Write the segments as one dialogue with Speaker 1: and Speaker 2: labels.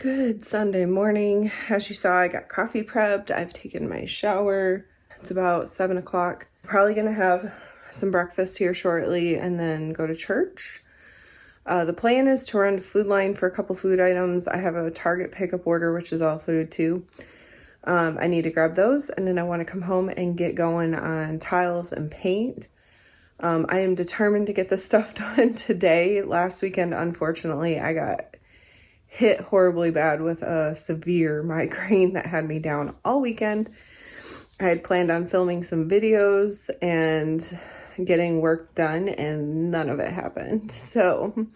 Speaker 1: Good Sunday morning. As you saw, I got coffee prepped. I've taken my shower. It's about 7 o'clock. Probably gonna have some breakfast here shortly and then go to church. The plan is to run to Food Line for a couple food items. I have a Target pickup order, which is all food too. I need to grab those, and then I want to come home and get going on tiles and paint. I am determined to get this stuff done today. Last weekend, unfortunately, I got hit horribly bad with a severe migraine that had me down all weekend. I had planned on filming some videos and getting work done, and none of it happened. So,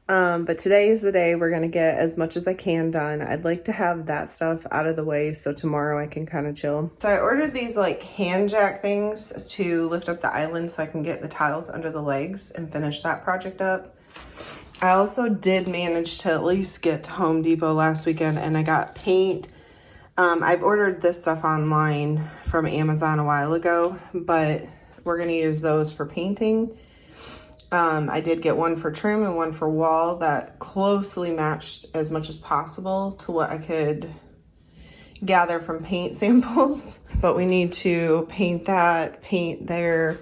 Speaker 1: but today is the day we're going to get as much as I can done. I'd like to have that stuff out of the way so tomorrow I can kind of chill. So I ordered these like hand jack things to lift up the island so I can get the tiles under the legs and finish that project up. I also did manage to at least get to Home Depot last weekend, and I got paint. I've ordered this stuff online from Amazon a while ago, but we're going to use those for painting. I did get one for trim and one for wall that closely matched as much as possible to what I could gather from paint samples. But we need to paint that, paint there.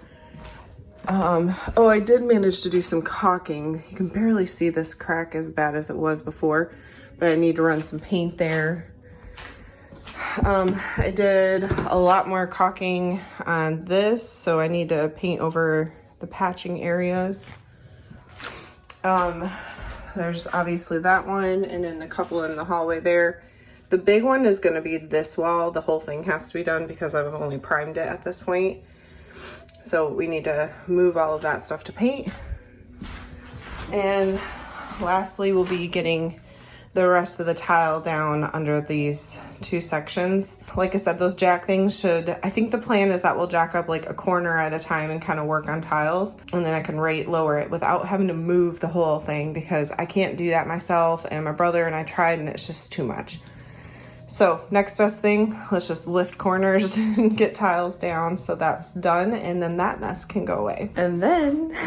Speaker 1: Oh, I did manage to do some caulking. You can barely see this crack as bad as it was before, but I need to run some paint there. I did a lot more caulking on this, so I need to paint over the patching areas. There's obviously that one, and then a couple in the hallway there. The big one is going to be this wall. The whole thing has to be done because I've only primed it at this point. So we need to move all of that stuff to paint. And lastly, we'll be getting the rest of the tile down under these two sections. Like I said, those jack things I think the plan is that we'll jack up like a corner at a time and kind of work on tiles. And then I can lower it without having to move the whole thing, because I can't do that myself. And my brother and I tried, and it's just too much. So next best thing, let's just lift corners and get tiles down. So that's done, and then that mess can go away. And then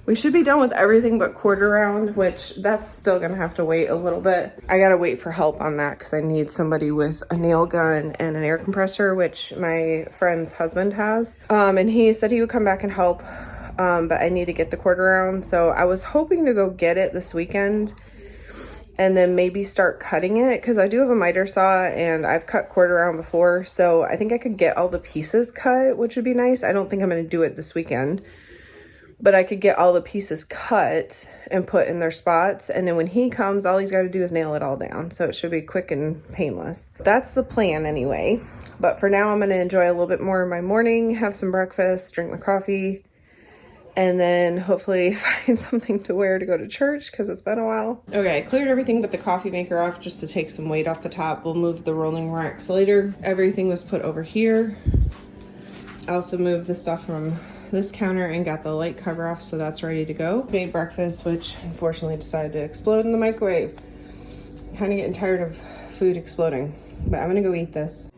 Speaker 1: we should be done with everything but quarter round, which that's still gonna have to wait a little bit. I gotta wait for help on that because I need somebody with a nail gun and an air compressor, which my friend's husband has. And he said he would come back and help, but I need to get the quarter round. So I was hoping to go get it this weekend and then maybe start cutting it, because I do have a miter saw and I've cut quarter round before, so I think I could get all the pieces cut, which would be nice. I don't think I'm going to do it this weekend, but I could get all the pieces cut and put in their spots, and then when he comes, all he's got to do is nail it all down, so it should be quick and painless. That's the plan anyway, but for now I'm going to enjoy a little bit more of my morning, have some breakfast, drink my coffee, and then hopefully find something to wear to go to church because it's been a while. Okay, I cleared everything but the coffee maker off just to take some weight off the top. We'll move the rolling racks later. Everything was put over here. I also moved the stuff from this counter and got the light cover off, so that's ready to go. Made breakfast, which unfortunately decided to explode in the microwave. Kind of getting tired of food exploding, but I'm gonna go eat this.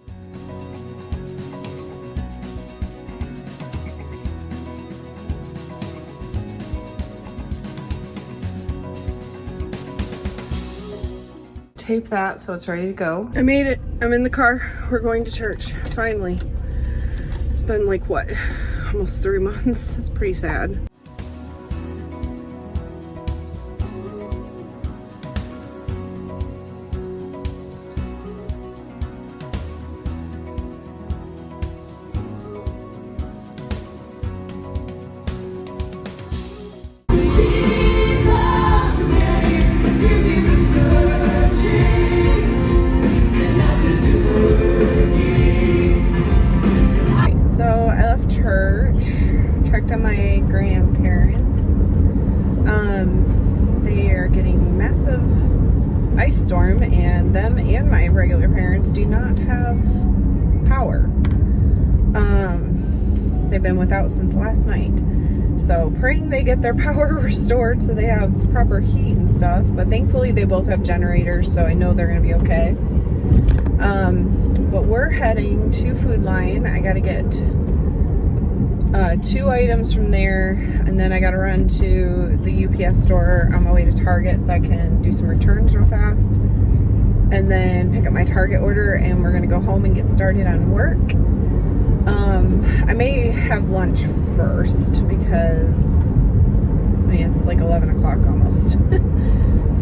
Speaker 1: Tape that so it's ready to go. I made it. I'm in the car. We're going to church. Finally. It's been like what? Almost 3 months. It's pretty sad. Checked on my grandparents. They are getting massive ice storm, and them and my regular parents do not have power. They've been without since last night, so praying they get their power restored so they have proper heat and stuff. But thankfully they both have generators, so I know they're gonna be okay. But we're heading to Food Line. I gotta get 2 items from there, and then I gotta run to the UPS store on my way to Target so I can do some returns real fast, and then pick up my Target order, and we're gonna go home and get started on work. I may have lunch first because I mean, it's like 11 o'clock almost.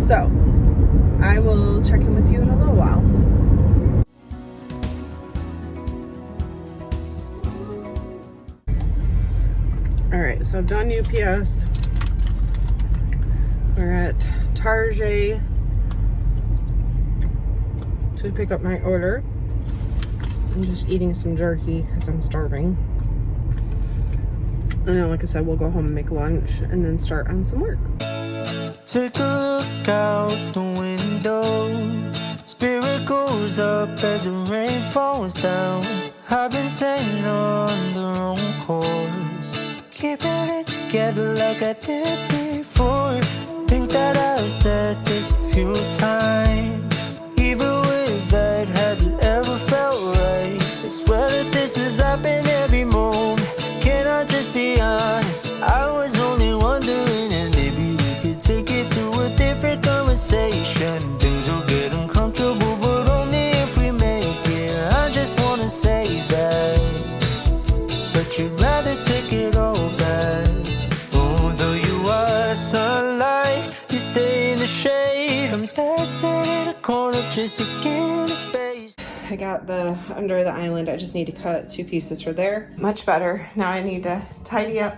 Speaker 1: So I will check in with you in a little while. Alright, so I've done UPS. We're at Target to pick up my order. I'm just eating some jerky because I'm starving. And then, like I said, we'll go home and make lunch and then start on some work.
Speaker 2: Take a look out the window. Spirit goes up as the rain falls down. I've been sailing on the wrong course, keeping it together like I did before. Think that I've said this a few times. Even with that, has it ever felt right? I swear that this has happened every moment. Can I just be honest? I was only wondering, and maybe we could take it to a different conversation. Things will get uncomfortable, but only if we make it. I just wanna say that, but you'd rather take it all back. Although you are sunlight, you stay in the shade. I'm dancing in the corner just to get a space.
Speaker 1: I got the under the island. I just need to cut 2 pieces for there. Much better. Now I need to tidy up,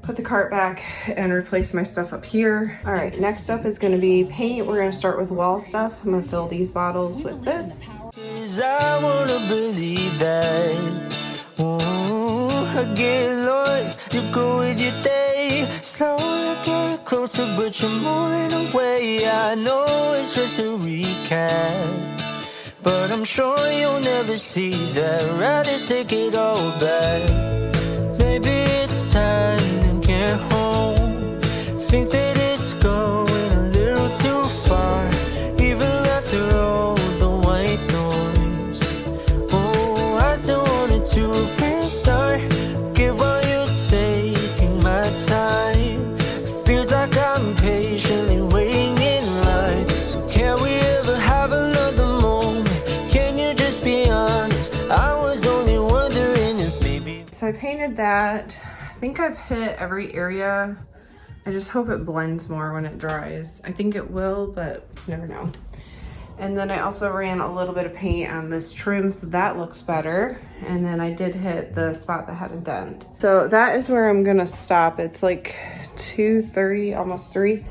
Speaker 1: put the cart back, and replace my stuff up here. All right, next up is gonna be paint. We're gonna start with wall stuff. I'm gonna fill these bottles with this.
Speaker 2: 'Cause I wanna believe that. Ooh, I get lost, you go with your day. Slowly get closer, but you're moving away. I know it's just a recap, but I'm sure you'll never see that. Rather take it all back. Maybe it's time to get home. Think that it's going a little too far, even after all the white noise. Oh, I still wanted to restart. Give all you're taking my time. It feels like I'm patiently waiting in line. So can we ever have another moment? Can you just be honest? I was only wondering if maybe.
Speaker 1: So I painted that. I think I've hit every area. I just hope it blends more when it dries. I think it will, but you never know. And then I also ran a little bit of paint on this trim, so that looks better. And then I did hit the spot that had a dent. So that is where I'm gonna stop. It's like 2:30, almost 3.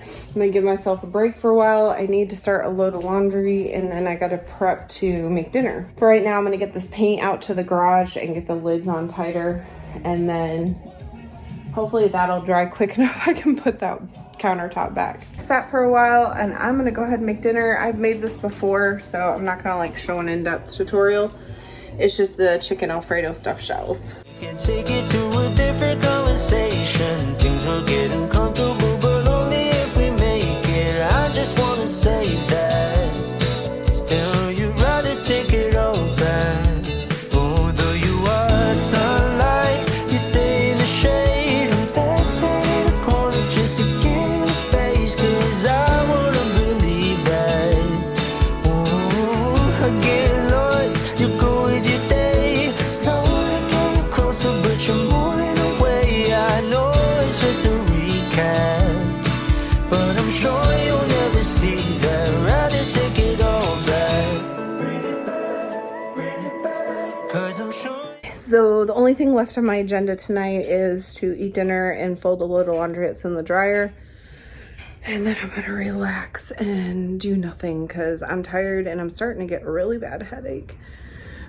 Speaker 1: I'm gonna give myself a break for a while. I need to start a load of laundry, and then I gotta prep to make dinner. For right now, I'm gonna get this paint out to the garage and get the lids on tighter. And then hopefully that'll dry quick enough I can put that countertop back. Sat for a while, and I'm gonna go ahead and make dinner. I've made this before, so I'm not gonna like show an in-depth tutorial. It's just the chicken Alfredo stuffed shells.
Speaker 2: Can take it to a different conversation. Things will get uncomfortable, but only if we make it. I just wanna say that. Still, you'd rather take it all back. Although you are sunlight, you stay in the shade. I'm dancing in the corner just to get a space. 'Cause I wanna believe that. Ooh, I get lost, you go with your day. Slowly getting closer, but you're moving away. I know it's just a recap, but I'm sure you'll never see that. Rather take it all back. Bring it back, bring it back. 'Cause I'm sure.
Speaker 1: So the only thing left on my agenda tonight is to eat dinner and fold a load of laundry that's in the dryer. And then I'm gonna relax and do nothing because I'm tired and I'm starting to get a really bad headache,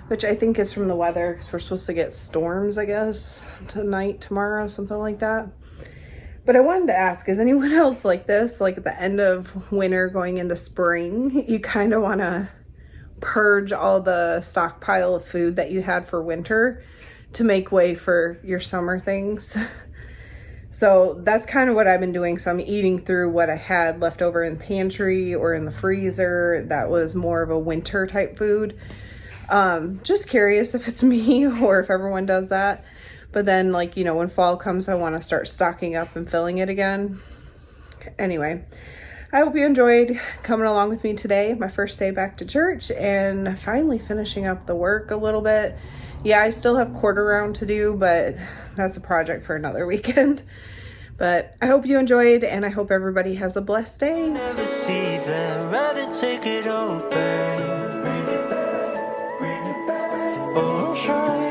Speaker 1: which I think is from the weather because we're supposed to get storms, I guess, tonight, tomorrow, something like that. But I wanted to ask, is anyone else like this? Like at the end of winter going into spring, you kind of want to purge all the stockpile of food that you had for winter to make way for your summer things. So that's kind of what I've been doing. So I'm eating through what I had left over in the pantry or in the freezer that was more of a winter type food. Just curious if it's me or if everyone does that. But then, like, you know, when fall comes, I want to start stocking up and filling it again. Anyway, I hope you enjoyed coming along with me today, my first day back to church, and finally finishing up the work a little bit. Yeah, I still have quarter round to do, but that's a project for another weekend. But I hope you enjoyed, and I hope everybody has a blessed day.
Speaker 2: Never see that, rather take it all back. Bring it back, bring it back. Oh, I'm trying.